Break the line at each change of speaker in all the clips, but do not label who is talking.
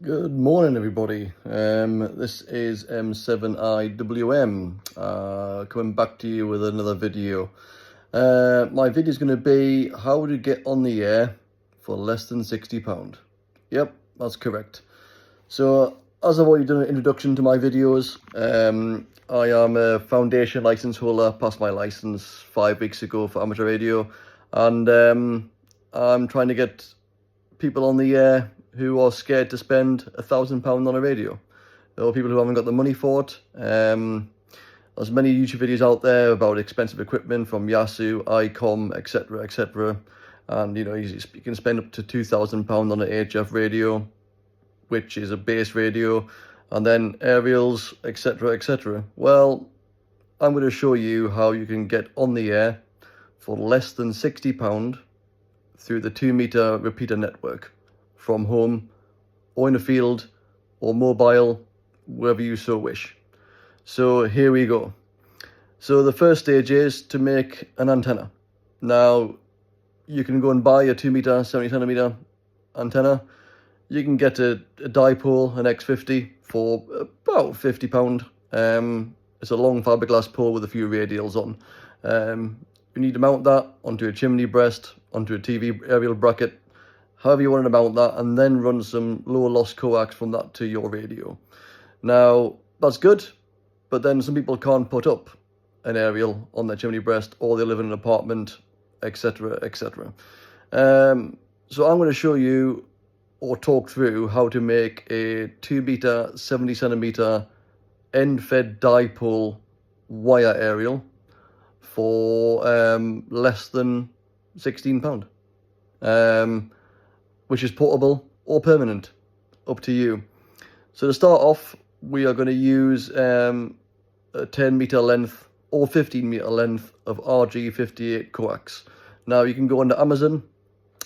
Good morning, everybody. This is M7IWM coming back to you with another video. My video is going to be how to get on the air for less than £60. Yep, that's correct. So, as I've already done an introduction to my videos, I am a foundation license holder, passed my license 5 weeks ago for amateur radio, and I'm trying to get people on the air who are scared to spend £1,000 on a radio, or people who haven't got the money for it. There's many YouTube videos out there about expensive equipment from Yaesu, ICOM, etc., etc. And you can spend up to £2,000 on an HF radio, which is a base radio, and then aerials, etc., etc. Well, I'm going to show you how you can get on the air for less than £60 through the 2-meter repeater network, from home or in a field or mobile, wherever you so wish. So here we go. So the first stage is to make an antenna. Now you can go and buy a 2-meter 70cm antenna. You can get a dipole, an X50, for about £50. It's a long fiberglass pole with a few radials on. You need to mount that onto a chimney breast, onto a TV aerial bracket, however you want to mount that, and then run some low loss coax from that to your radio. Now, that's good, but then some people can't put up an aerial on their chimney breast, or they live in an apartment, etc., etc. So I'm going to show you, or talk through, how to make a 2-meter 70cm end-fed dipole wire aerial for less than £16, which is portable or permanent, up to you. So to start off, we are going to use a 10-meter length or 15-meter length of RG58 coax. Now you can go onto Amazon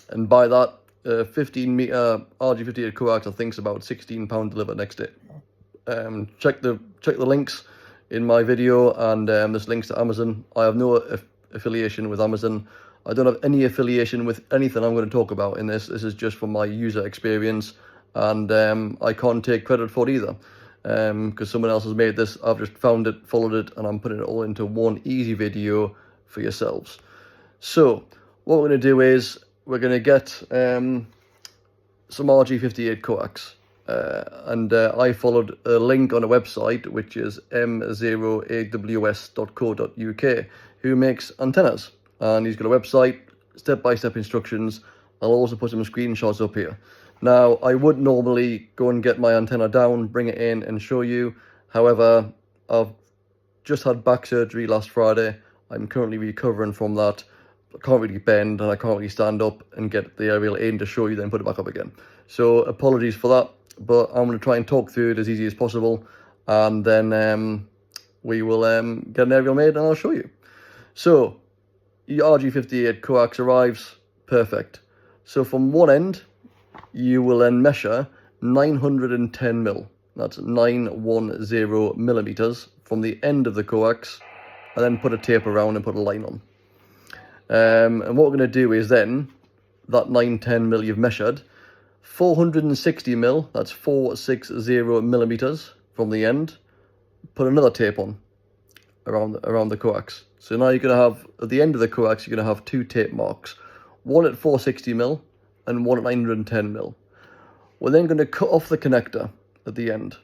and buy that 15-meter RG58 coax. I think it's about £16 delivered next day. Check the links in my video, and there's links to Amazon. I have no affiliation with Amazon. I don't have any affiliation with anything I'm going to talk about in this. This is just from my user experience, and I can't take credit for it either, because someone else has made this. I've just found it, followed it, and I'm putting it all into one easy video for yourselves. So what we're going to do is we're going to get some RG58 coax. And I followed a link on a website, which is m08ws.co.uk, who makes antennas. And he's got a website, step-by-step instructions. I'll also put some screenshots up here. Now, I would normally go and get my antenna down, bring it in and show you. However, I've just had back surgery last Friday. I'm currently recovering from that. I can't really bend, and I can't really stand up and get the aerial in to show you, then put it back up again. So apologies for that, but I'm going to try and talk through it as easy as possible, and then we will get an aerial made and I'll show you. So your RG58 coax arrives, perfect. So from one end, you will then measure 910 mil. That's 910 millimeters from the end of the coax, and then put a tape around and put a line on. And what we're going to do is then, that 910 mil you've measured, 460 mil, that's 460 millimeters from the end, put another tape on around the coax. So now you're going to have, at the end of the coax, you're going to have 2 tape marks, one at 460 mil and one at 910 mil. We're then going to cut off the connector at the end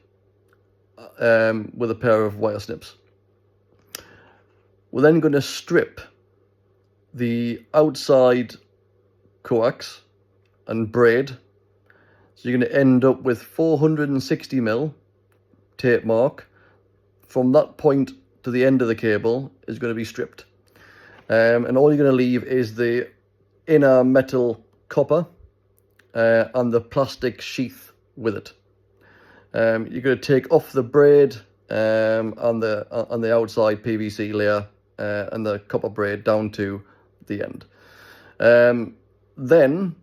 with a pair of wire snips. We're then going to strip the outside coax and braid. So you're going to end up with 460 mil tape mark. From that point to the end of the cable is going to be stripped. And all you're going to leave is the inner metal copper and the plastic sheath with it. You're going to take off the braid on the outside PVC layer and the copper braid down to the end. Then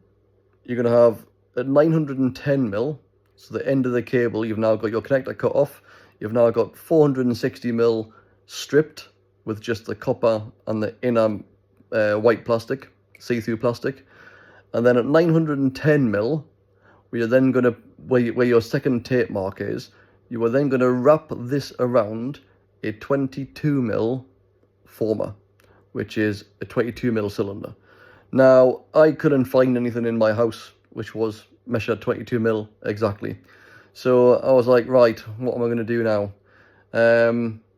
you're going to have at 910 mil, so the end of the cable, you've now got your connector cut off. You've now got 460 mil stripped with just the copper and the inner white plastic, see-through plastic. And then at 910 mil, where you're then going to, where your second tape mark is, you are then going to wrap this around a 22mm former, which is a 22mm cylinder. Now, I couldn't find anything in my house which was measured 22mm exactly. So I was like, right, what am I going to do now?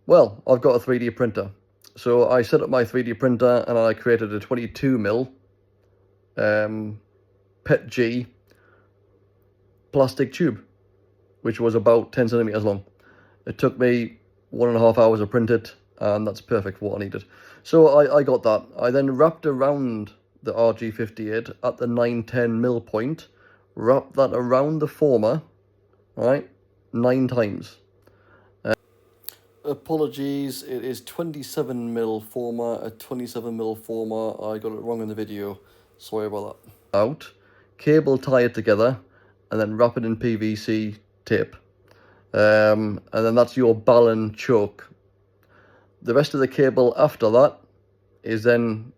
Well, I've got a 3D printer. So I set up my 3D printer and I created a 22mm PETG plastic tube, which was about 10 centimeters long. It took me 1.5 hours to print it, and that's perfect for what I needed. So I got that. I then wrapped around the RG58 at the 910mm point, wrapped that around the former, right, 9 times. Apologies, it is 27mm former, a 27mm former. I got it wrong in the video. Sorry about that. Out, cable tie it together, and then wrap it in PVC tape. And then that's your Ballon choke. The rest of the cable after that is then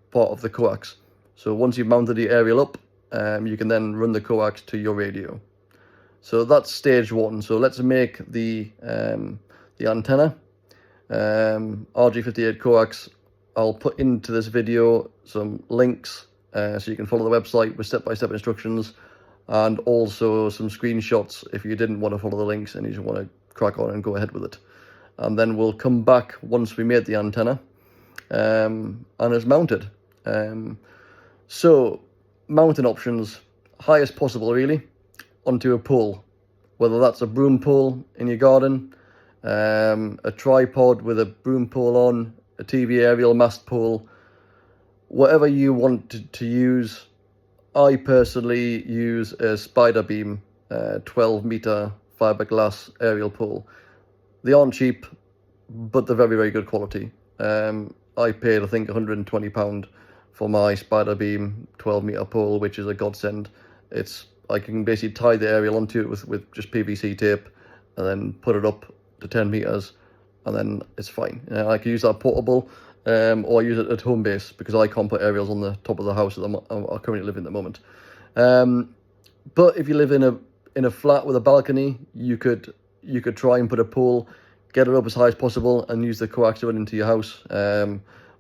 part of the coax. So once you've mounted the aerial up, you can then run the coax to your radio. So that's stage one. So let's make the antenna. RG58 coax. I'll put into this video some links so you can follow the website with step-by-step instructions, and also some screenshots if you didn't want to follow the links and you just want to crack on and go ahead with it. And then we'll come back once we made the antenna and it's mounted. So mounting options, highest possible really, onto a pole, whether that's a broom pole in your garden, a tripod with a broom pole on, a TV aerial mast pole, whatever you want to use. I personally use a Spiderbeam 12-meter fiberglass aerial pole. They aren't cheap, but they're very, very good quality. I paid, I think, £120 for my Spiderbeam 12-meter pole, which is a godsend. I can basically tie the aerial onto it with just PVC tape, and then put it up to 10 meters, and then it's fine. I can use that portable, or use it at home base, because I can't put aerials on the top of the house that I currently live in at the moment. But if you live in a flat with a balcony, you could try and put a pole, get it up as high as possible, and use the coax to run into your house.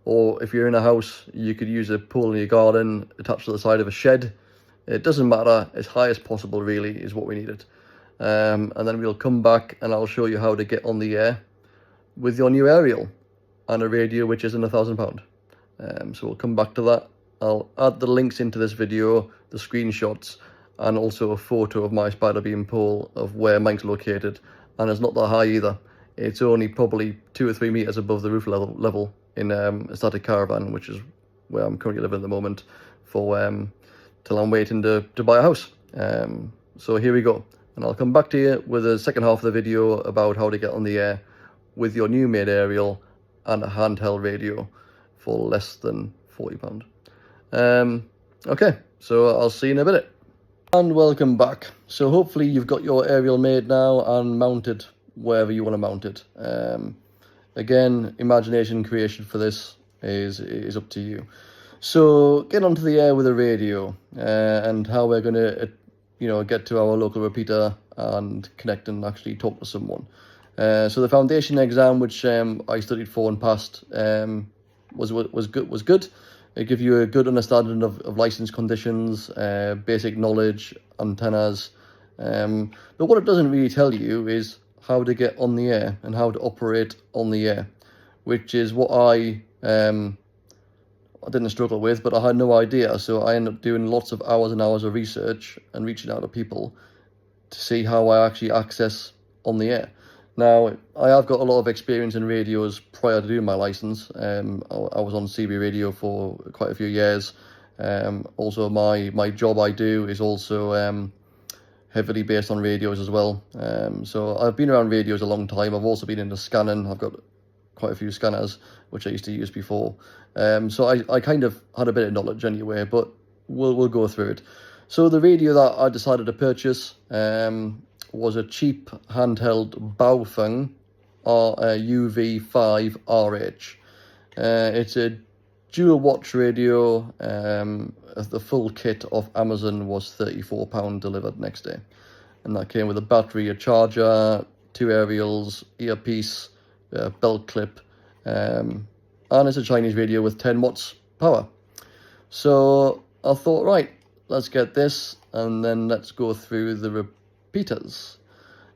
Or if you're in a house, you could use a pole in your garden attached to the side of a shed. It doesn't matter, as high as possible really is what we needed. And then we'll come back and I'll show you how to get on the air with your new aerial and a radio which isn't £1,000. So we'll come back to that. I'll add the links into this video, the screenshots, and also a photo of my Spiderbeam pole of where mine's located. And it's not that high either. It's only probably 2 or 3 meters above the roof level in a static caravan, which is where I'm currently living at the moment, for till I'm waiting to buy a house. So here we go, and I'll come back to you with the second half of the video about how to get on the air with your new made aerial and a handheld radio for less than £40. Okay, so I'll see you in a minute. And welcome back. So hopefully you've got your aerial made now and mounted wherever you want to mount it. Again, imagination creation for this is up to you. So get onto the air with a radio, and how we're going to get to our local repeater and connect and actually talk to someone. So the foundation exam, which I studied for and passed, was good. It gives you a good understanding of license conditions, basic knowledge, antennas. But what it doesn't really tell you is how to get on the air and how to operate on the air, which is what I didn't struggle with, but I had no idea. So I ended up doing lots of hours and hours of research and reaching out to people to see how I actually access on the air. Now, I have got a lot of experience in radios prior to doing my license. I was on CB radio for quite a few years. Also, my job I do is also heavily based on radios as well. So I've been around radios a long time. I've also been into scanning. I've got quite a few scanners, which I used to use before. So I kind of had a bit of knowledge anyway, but we'll go through it. So the radio that I decided to purchase was a cheap handheld Baofeng UV5RH. It's a dual watch radio. The full kit of Amazon was £34 delivered next day, and that came with a battery, a charger, 2 aerials, earpiece, belt clip, and it's a Chinese radio with 10 watts power. So I thought, right, let's get this, and then let's go through the repeaters.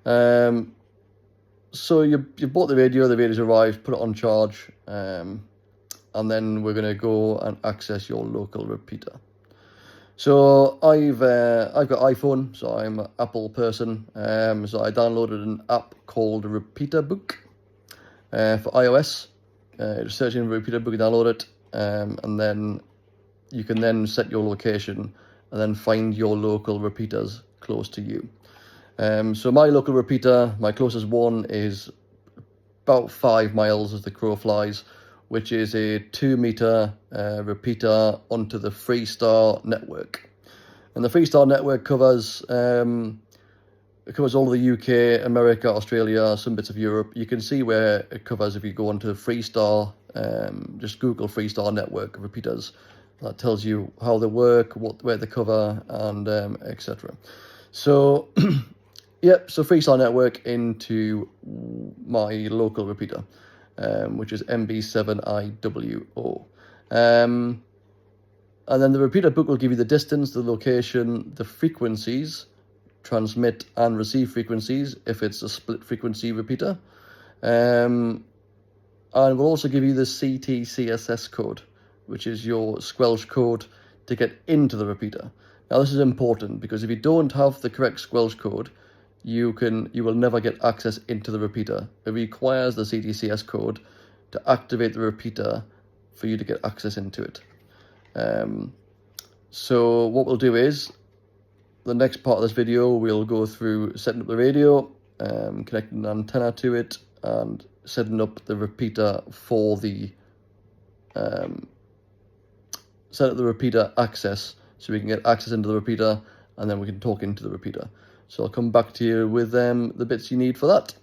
So you bought the radio's arrived, put it on charge, and then we're going to go and access your local repeater. So I've got iPhone, so I'm an Apple person. So I downloaded an app called Repeater Book for iOS. Just search in Repeater Book, download it, and then you can then set your location and then find your local repeaters close to you. So my local repeater, my closest one, is about 5 miles as the crow flies, which is a 2-meter repeater onto the Freestar network. And the Freestar network covers all of the UK, America, Australia, some bits of Europe. You can see where it covers if you go onto Freestar, just Google Freestar network repeaters. That tells you how they work, where they cover, and etc. So, yep, so Freestar network into my local repeater, which is MB7IWO. And then the repeater book will give you the distance, the location, the frequencies, transmit and receive frequencies if it's a split frequency repeater. And we'll also give you the CTCSS code, which is your squelch code to get into the repeater. Now this is important because if you don't have the correct squelch code, you will never get access into the repeater. It requires the CTCS code to activate the repeater for you to get access into it. So what we'll do is, the next part of this video, we'll go through setting up the radio, connecting an antenna to it, and setting up the repeater for the set up the repeater access, so we can get access into the repeater, and then we can talk into the repeater. So I'll come back to you with the bits you need for that.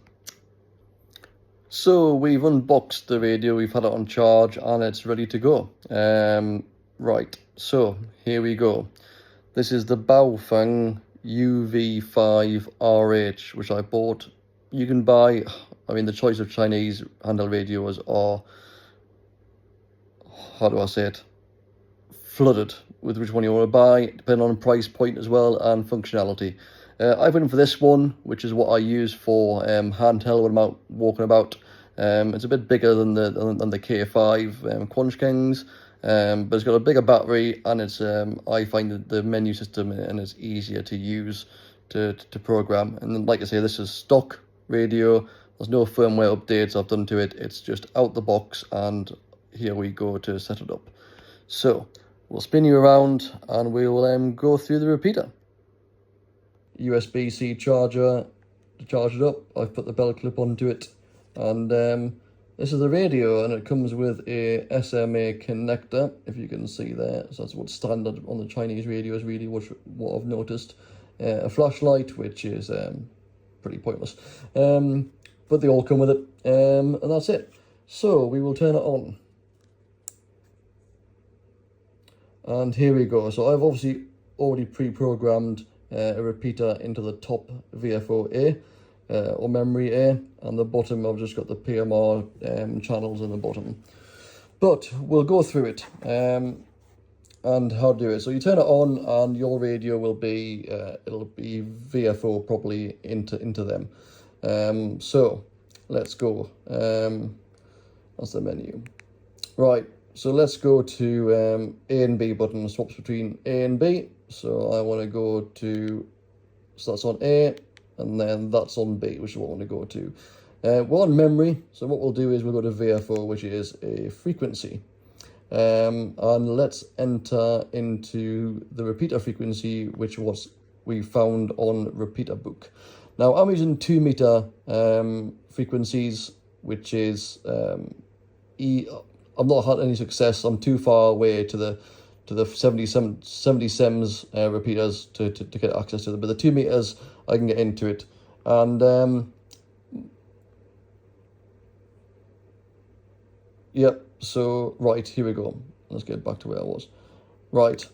So we've unboxed the radio, we've had it on charge, and it's ready to go. Right, so here we go. This is the Baofeng UV5RH, which I bought. You can buy, I mean, the choice of Chinese handheld radios are, how do I say it, flooded with which one you want to buy, depending on price point as well and functionality. I've went for this one, which is what I use for handheld when I'm out walking about. It's a bit bigger than the K5 Quanchkengs, but it's got a bigger battery, and it's I find the menu system and it's easier to use to program. And then, like I say, this is stock radio. There's no firmware updates I've done to it. It's just out the box, and here we go to set it up. So we'll spin you around and we will go through the repeater. USB-C charger to charge it up. I've put the belt clip onto it, and this is the radio, and it comes with a SMA connector, if you can see there. So that's what's standard on the Chinese radios, really, what I've noticed. A flashlight, which is pretty pointless, but they all come with it, and that's it. So we will turn it on. And here we go. So I've obviously already pre-programmed a repeater into the top VFO-A or memory A, and the bottom I've just got the PMR channels in the bottom. But we'll go through it and how to do it. So you turn it on, and your radio will be it'll be VFO properly into them. So let's go. That's the menu. Right. So let's go to A and B button, swaps between A and B. So I want to go to, so that's on A, and then that's on B, which is what I want to go to. We're on memory, so what we'll do is we'll go to VFO, which is a frequency. And let's enter into the repeater frequency, which was we found on Repeater Book. Now I'm using 2-meter frequencies, which is I've not had any success. I'm too far away to the 70 SEMS repeaters to get access to them. But the 2 meters, I can get into it. And yep. So right, here we go. Let's get back to where I was. Right.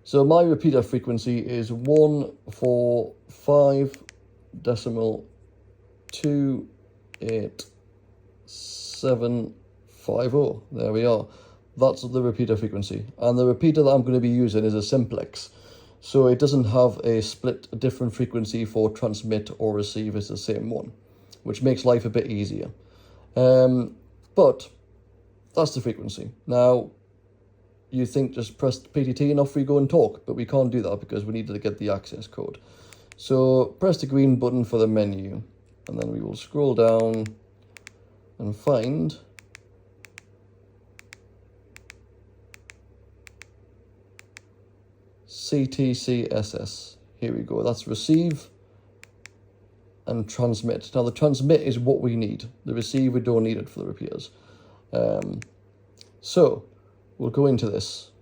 So my repeater frequency is 145.28750. There we are. That's the repeater frequency. And the repeater that I'm going to be using is a simplex. So it doesn't have a different frequency for transmit or receive. It's the same one, which makes life a bit easier. But that's the frequency. Now, you think just press PTT and off we go and talk, but we can't do that because we need to get the access code. So press the green button for the menu, and then we will scroll down and find CTCSS. Here we go. That's receive and transmit. Now the transmit is what we need. The receive, we don't need it for the repeaters. So we'll go into this,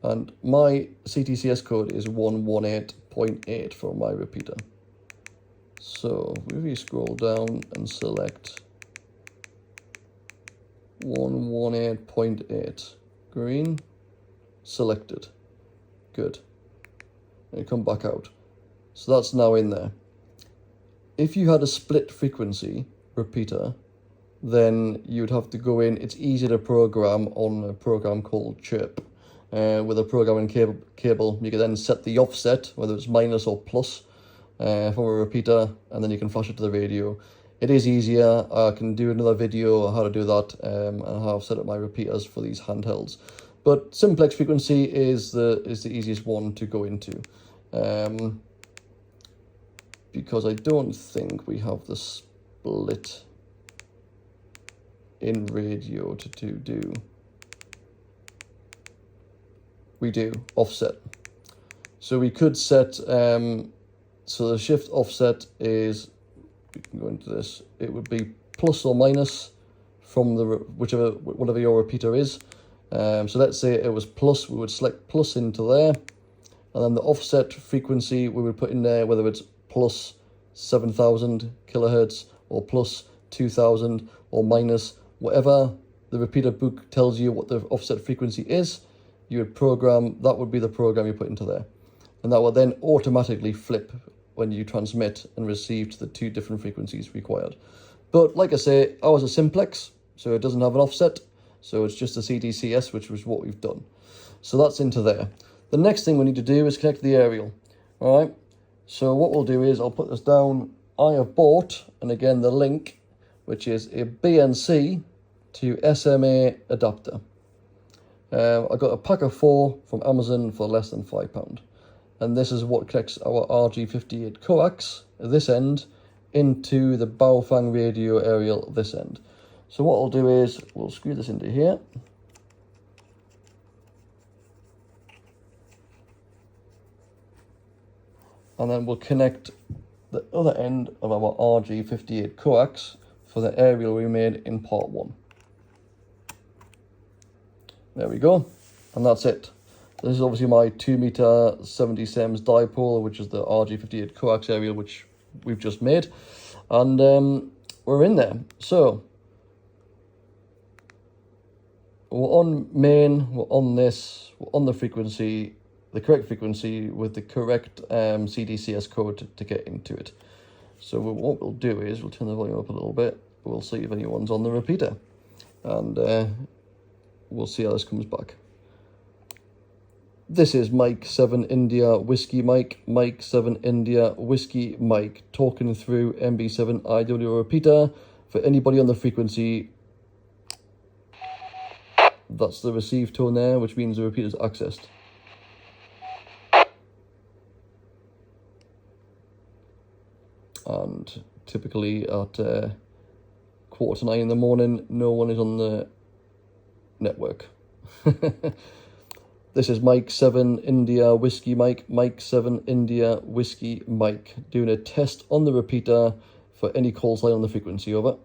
and my CTCS code is 118.8 for my repeater. So if we scroll down and select 118.8, green, selected, good, and come back out. So that's now in there. If you had a split frequency repeater, then you'd have to go in. It's easy to program on a program called Chirp. With a programming cable, you can then set the offset, whether it's minus or plus, from a repeater, and then you can flash it to the radio. It is easier. I can do another video on how to do that, and how I've set up my repeaters for these handhelds. But simplex frequency is the easiest one to go into, because I don't think we have the split in radio to do. We do offset. So we could set, so the shift offset is, we can go into this, it would be plus or minus from the whatever your repeater is. So let's say it was plus, we would select plus into there, and then the offset frequency we would put in there, whether it's plus 7,000 kilohertz or plus 2,000 or minus whatever the repeater book tells you what the offset frequency is. You would program, that would be the program you put into there, and that will then automatically flip when you transmit and receive to the two different frequencies required. But like I say, ours is simplex, so it doesn't have an offset, so it's just a CTCS, which was what we've done. So that's into there. The next thing we need to do is connect the aerial. All right, so what we'll do is I'll put this down. I have bought, and again the link, which is a BNC to SMA adapter. I got a pack of 4 from Amazon for less than £5. And this is what connects our RG58 coax at this end into the Baofeng radio aerial at this end. So what I'll do is we'll screw this into here. And then we'll connect the other end of our RG58 coax for the aerial we made in part 1. There we go, and that's it. This is obviously my 2 meter 70 SEMS dipole, which is the RG58 coax aerial, which we've just made, and we're in there. So we're on main, we're on this, we're on the frequency, the correct frequency with the correct CTCS code to get into it. So what we'll do is we'll turn the volume up a little bit. We'll see if anyone's on the repeater, and we'll see how this comes back. This is Mike 7 India Whiskey Mike, Mike 7 India Whiskey Mike, talking through MB7 IW repeater. For anybody on the frequency, that's the receive tone there, which means the repeater is accessed. And typically at 8:45 in the morning, no one is on the network. This is Mike 7 India Whiskey Mike, Mike 7 India Whiskey Mike, doing a test on the repeater for any call sign on the frequency, over.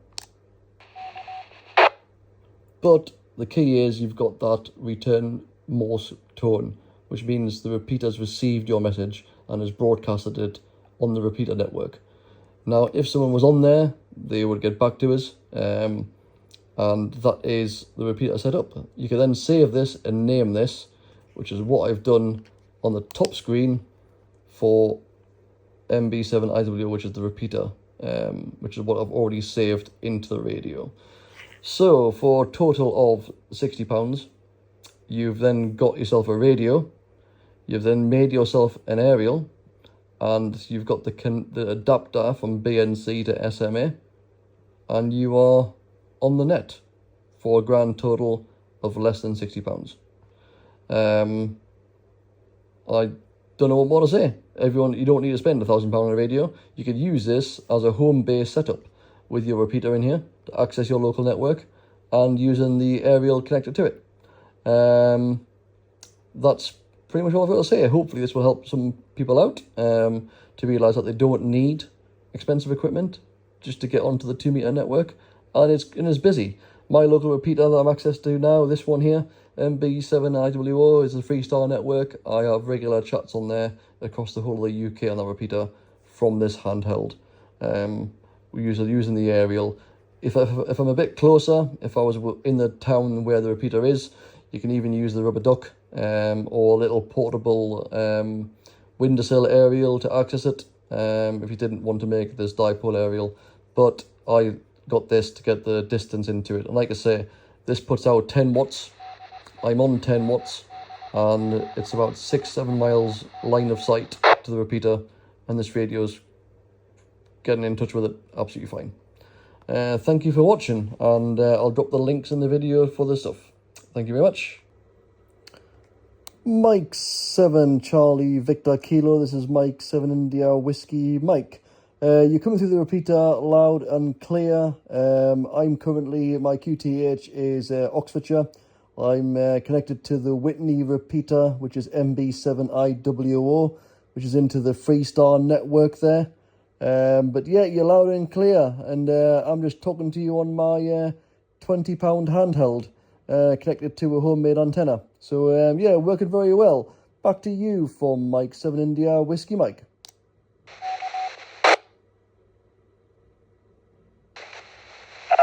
But the key is you've got that return Morse tone, which means the repeater's received your message and has broadcasted it on the repeater network. Now, if someone was on there, they would get back to us. and that is the repeater setup. You can then save this and name this, which is what I've done on the top screen for MB7IWO, which is the repeater, which is what I've already saved into the radio. So for a total of £60, you've then got yourself a radio, you've then made yourself an aerial, and you've got the adapter from BNC to SMA, and you are on the net for a grand total of less than £60. I don't know what more to say. Everyone, you don't need to spend £1,000 on a radio. You could use this as a home-based setup with your repeater in here to access your local network and using the aerial connected to it. That's pretty much all I've got to say. Hopefully this will help some people out to realise that they don't need expensive equipment just to get onto the 2-meter network, and it's busy. My local repeater that I'm access to now, this one here, MB7IWO, is a Freestar network. I have regular chats on there across the whole of the UK on that repeater from this handheld. We're using the aerial. If I'm a bit closer, if I was in the town where the repeater is, you can even use the rubber duck or a little portable windowsill aerial to access it if you didn't want to make this dipole aerial. But I got this to get the distance into it. And like I say, this puts out 10 watts. I'm on 10 watts, and it's about 6-7 miles line of sight to the repeater, and this radio's getting in touch with it absolutely fine. Thank you for watching, and I'll drop the links in the video for this stuff. Thank you very much. Mike 7 Charlie Victor Kilo, this is Mike 7 India Whiskey Mike. You're coming through the repeater loud and clear. I'm currently, my QTH is Oxfordshire. I'm connected to the Whitney repeater, which is MB7IWO, which is into the Freestar network there. But yeah, you're loud and clear, and I'm just talking to you on my £20 handheld connected to a homemade antenna. So yeah, working very well. Back to you from Mike 7 India Whiskey Mike.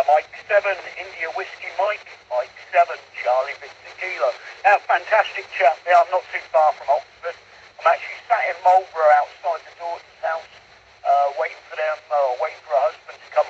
Mike 7 India Whiskey Mike, Mike 7 Charlie Victor Kilo. Fantastic chap there. I'm not too far from Oxford. I'm actually sat in Marlborough outside.